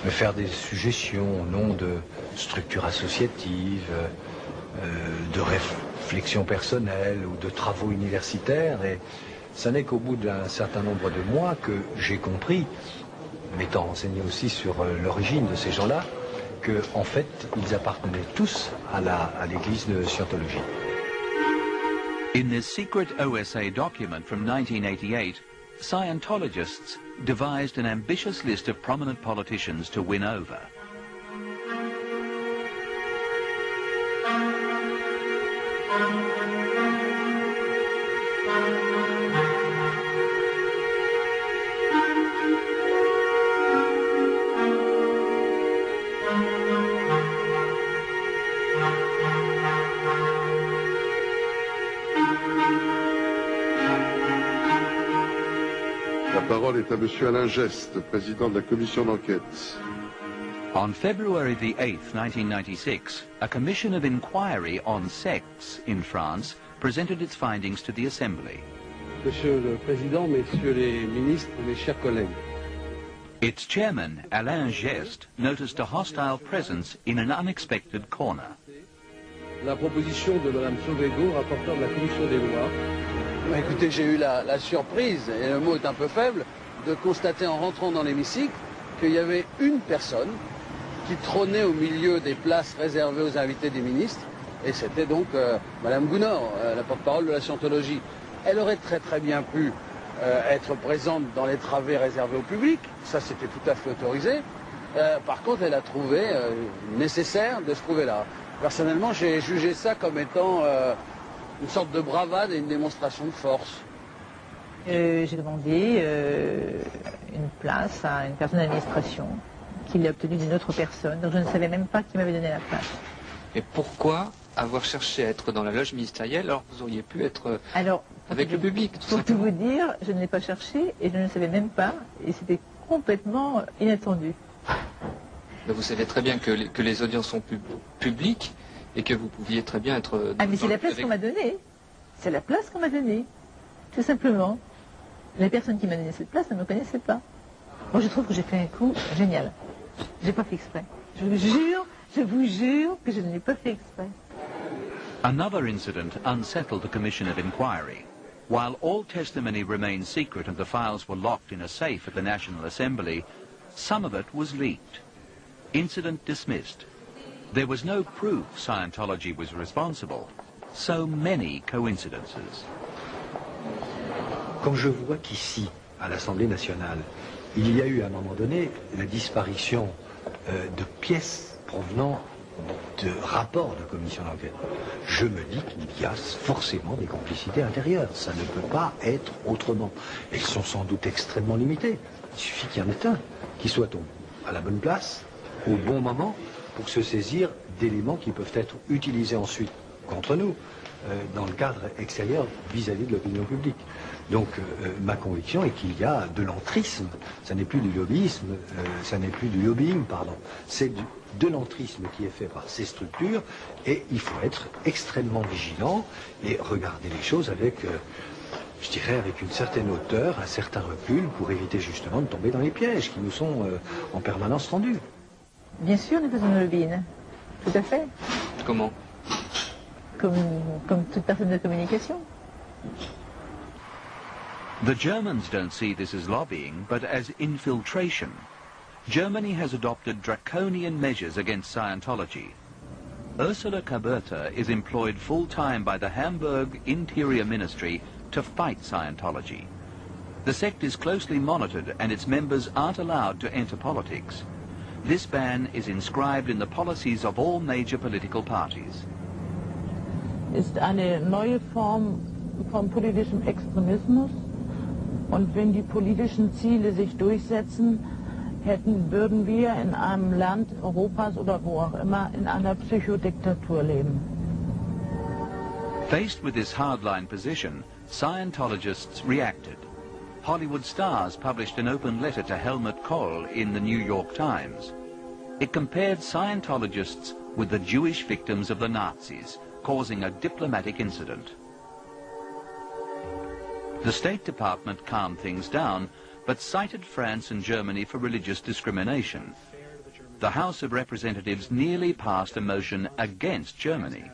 me faire des suggestions au nom de structures associatives, de réflexions personnelles ou de travaux universitaires. Et ça n'est qu'au bout d'un certain nombre de mois que j'ai compris, m'étant renseigné aussi sur l'origine de ces gens-là, qu'en fait, ils appartenaient tous à l'église de Scientologie. In this secret OSA document from 1988, Scientologists devised an ambitious list of prominent politicians to win over. La parole est à Monsieur Alain Geste, président de la commission d'enquête. On February the 8th, 1996, a commission of inquiry on sects in France presented its findings to the Assembly. Monsieur le Président, Messieurs les ministres, mes chers collègues. Its chairman, Alain Geste, noticed a hostile presence in an unexpected corner. La proposition de Madame Sauvégo, rapporteur de la commission des lois. Écoutez, j'ai eu la surprise, et le mot est un peu faible, de constater en rentrant dans l'hémicycle qu'il y avait une personne qui trônait au milieu des places réservées aux invités des ministres, et c'était donc Madame Gounod, la porte-parole de la Scientologie. Elle aurait très bien pu être présente dans les travées réservés au public, ça c'était tout à fait autorisé. Par contre, elle a trouvé nécessaire de se trouver là. Personnellement, j'ai jugé ça comme étant une sorte de bravade et une démonstration de force. J'ai demandé une place à une personne d'administration qu'il a obtenue d'une autre personne, donc je ne savais même pas qui m'avait donné la place. Et pourquoi avoir cherché à être dans la loge ministérielle alors que vous auriez pu être avec le public? Pour tout vous dire, je ne l'ai pas cherché et je ne le savais même pas, et c'était complètement inattendu. Mais vous savez très bien que les audiences sont publiques et que vous pouviez très bien être... Ah mais c'est la place qu'on m'a donnée. C'est la place qu'on m'a donnée. Tout simplement. La personne qui m'a donné cette place ne me connaissait pas. Moi je trouve que j'ai fait un coup génial. J'ai pas fait exprès. Je vous jure que je ne l'ai pas fait exprès. Another incident unsettled the Commission of Inquiry. While all testimony remained secret and the files were locked in a safe at the National Assembly, some of it was leaked. Incident dismissed. There was no proof Scientology was responsible. So many coincidences. Quand je vois qu'ici, à l'Assemblée nationale, il y a eu à un moment donné la disparition de pièces provenant de rapports de commission d'enquête, je me dis qu'il y a forcément des complicités intérieures. Ça ne peut pas être autrement. Elles sont sans doute extrêmement limitées. Il suffit qu'il y en ait un qui soit à la bonne place, au bon moment, pour se saisir d'éléments qui peuvent être utilisés ensuite contre nous, dans le cadre extérieur vis-à-vis de l'opinion publique. Donc ma conviction est qu'il y a de l'entrisme, ça n'est plus du lobbyisme, ça n'est plus du lobbying, pardon, c'est de l'entrisme qui est fait par ces structures, et il faut être extrêmement vigilant et regarder les choses avec, je dirais, avec une certaine hauteur, un certain recul, pour éviter justement de tomber dans les pièges qui nous sont en permanence tendus. Bien sûr, nous faisons le lobbying, tout à fait. Comment? Comme toute personne de communication. The Germans don't see this as lobbying, but as infiltration. Germany has adopted draconian measures against Scientology. Ursula Kaberta is employed full-time by the Hamburg Interior Ministry to fight Scientology. The sect is closely monitored and its members aren't allowed to enter politics. This ban is inscribed in the policies of all major political parties. Ist eine neue Form von politischem Extremismus, und wenn die politischen Ziele sich durchsetzen, würden wir in einem Land Europas oder wo auch immer in einer Psychodiktatur leben. Faced with this hardline position, Scientologists reacted. Hollywood stars published an open letter to Helmut Kohl in the New York Times. It compared Scientologists with the Jewish victims of the Nazis, causing a diplomatic incident. The State Department calmed things down, but cited France and Germany for religious discrimination. the House of Representatives nearly passed a motion against Germany.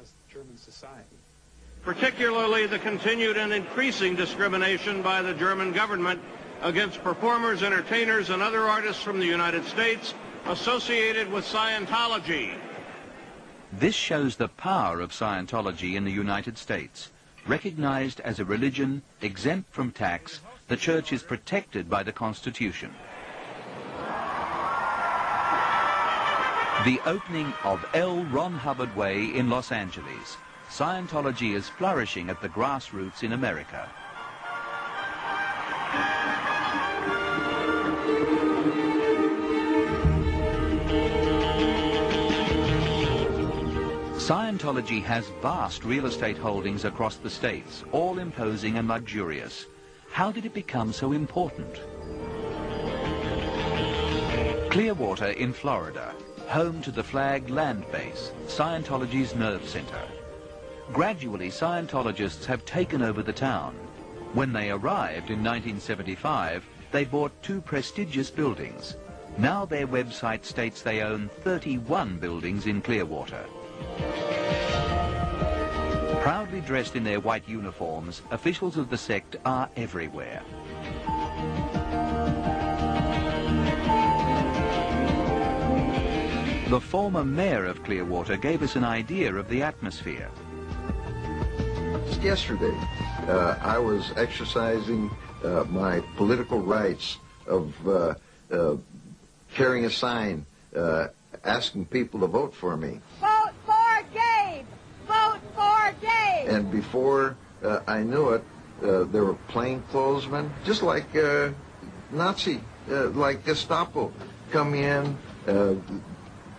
Particularly the continued and increasing discrimination by the German government against performers, entertainers, and other artists from the United States associated with Scientology. This shows the power of Scientology in the United States. Recognized as a religion, exempt from tax, the church is protected by the Constitution. The opening of L. Ron Hubbard Way in Los Angeles. Scientology is flourishing at the grassroots in America. Scientology has vast real estate holdings across the states, all imposing and luxurious. How did it become so important? Clearwater in Florida, home to the Flag Land Base, Scientology's nerve center. Gradually, Scientologists have taken over the town. When they arrived in 1975, they bought 2 prestigious buildings. Now their website states they own 31 buildings in Clearwater. Proudly dressed in their white uniforms, officials of the sect are everywhere. The former mayor of Clearwater gave us an idea of the atmosphere. Just yesterday, I was exercising my political rights of carrying a sign asking people to vote for me. Vote for Gabe! Vote for Gabe! And before I knew it, there were plainclothesmen, just like Nazi, like Gestapo, come in.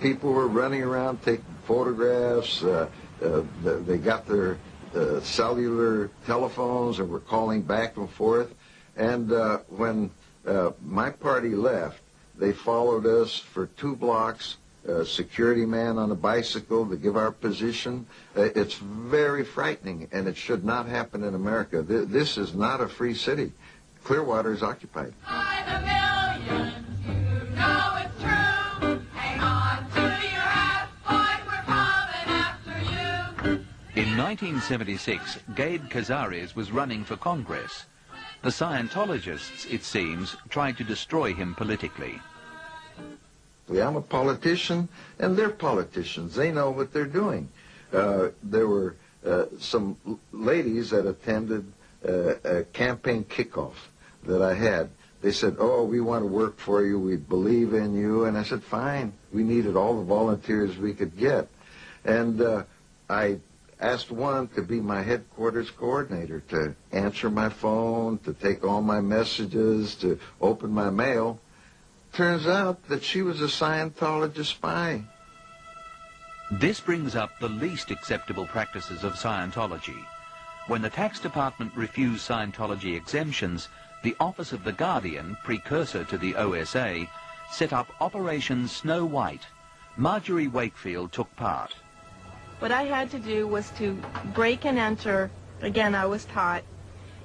People were running around taking photographs. They got their cellular telephones and were calling back and forth. And when my party left, they followed us for 2 blocks, a security man on a bicycle to give our position. It's very frightening, and it should not happen in America. This is not a free city. Clearwater is occupied. By the millions, you know it's true. Hang on to your hat, boys, we're coming after you. In 1976, Gabe Cazares was running for Congress. The Scientologists, it seems, tried to destroy him politically. I'm a politician, and they're politicians. They know what they're doing. There were some ladies that attended a campaign kickoff that I had. They said, "Oh, we want to work for you. We believe in you." And I said, "Fine." We needed all the volunteers we could get. And I asked one to be my headquarters coordinator, to answer my phone, to take all my messages, to open my mail. Turns out that she was a Scientologist spy. This brings up the least acceptable practices of Scientology. When the tax department refused Scientology exemptions, the Office of the Guardian, precursor to the OSA, set up Operation Snow White. Marjorie Wakefield took part. What I had to do was to break and enter, again I was taught,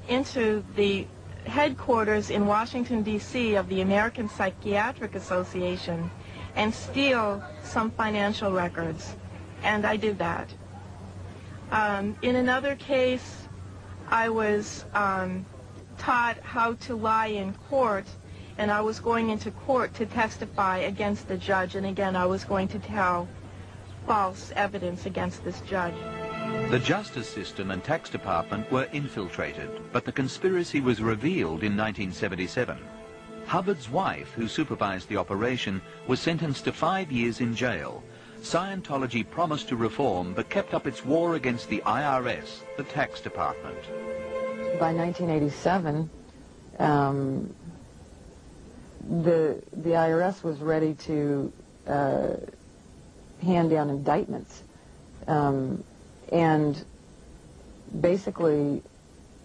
into the headquarters in Washington, D.C. of the American Psychiatric Association and steal some financial records. And I did that. In another case, I was taught how to lie in court, and I was going into court to testify against the judge, and again I was going to tell false evidence against this judge. The justice system and tax department were infiltrated, but the conspiracy was revealed in 1977. Hubbard's wife, who supervised the operation, was sentenced to 5 years in jail. Scientology promised to reform, but kept up its war against the IRS, the tax department. By 1987, the IRS was ready to hand down indictments. And basically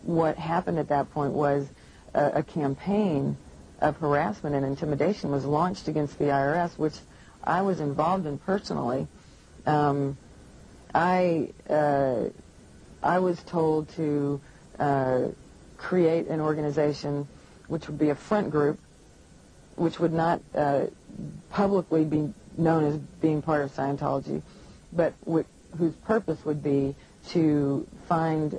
what happened at that point was a campaign of harassment and intimidation was launched against the IRS, which I was involved in personally. I was told to create an organization which would be a front group, which would not publicly be known as being part of Scientology, but whose purpose would be to find